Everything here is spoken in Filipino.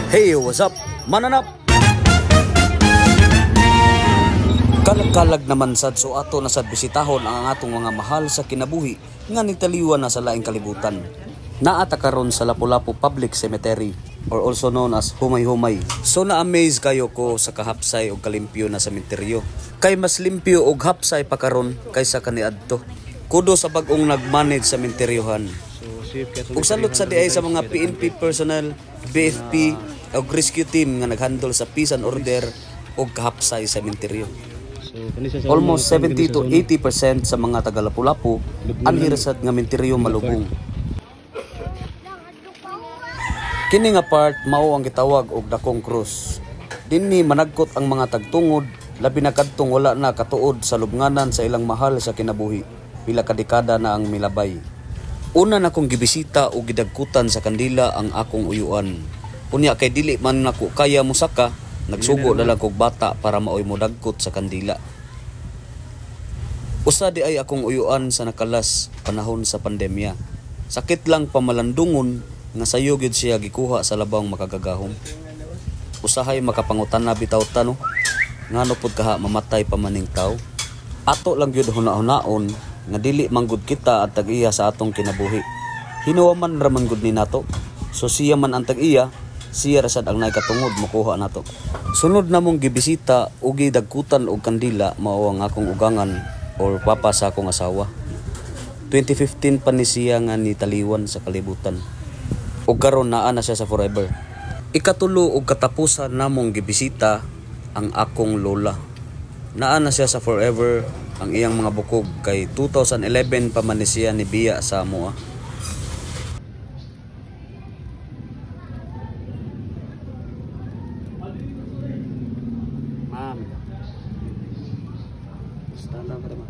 Hey, what's up? Mananap! Kalag-kalag naman sad so ato na sad bisitahon ang atong mga mahal sa kinabuhi nga nitaliwan na sa laing kalibutan. Naata karon sa Lapu-Lapu Public Cemetery or also known as Humay-Humay. So na-amaze kayo ko sa kahapsay o kalimpyo na sementeryo. Kay mas limpyo og hapsay pa karon kaysa kaniadto. Kudo sa bag-ong nag-manage sa sementeryohan. Ug salud sa diay sa mga PNP personnel, BFP o rescue team nga naghandle sa peace and order og kahapsay sa sementeryo. Almost 70 to 80% sa mga taga Lapu-Lapu anhirasad nga sementeryo malubong. Kini nga part mao ang gitawag og dakong krus. Dinhi managkot ang mga tagtungod labi na kadtong wala na katuod sa lubnganan sa ilang mahal sa kinabuhi. Pila ka dekada na ang milabay. Una na kong gibisita o gidagkutan sa kandila ang akong uyuan. Unya kay dili man nako kaya musaka, nagsugo na lang kog bata para maoy mo dagkot sa kandila. Usa di ay akong uyuan sa nakalas panahon sa pandemya. Sakit lang pamalandungon nga sayo gyud siya gikuha sa labang makagagahom. Usahay makapangutan na bitaw tano ngano pud kaha mamatay pa maning tawo. Ato lang gyud huna-hunaon nga dili manggod kita at tag-iya sa atong kinabuhi. Hinuwaman raman gud ni nato. So siya man ang tag-iya, siya rasad ang naikatungod makuha nato. Sunod namong gibisita o gidagkutan og kandila mao ang akong ugangan or papa sa akong asawa. 2015 pa ni siya nga nitaliwan sa kalibutan. Ug karon naa na siya sa forever. Ikatulo og katapusan namong gibisita ang akong lola. Naa na siya sa forever. Ang iyang mga bukog kay 2011 pa man siya ni biya sa amoa. Ma'am. Stand up, ma'am.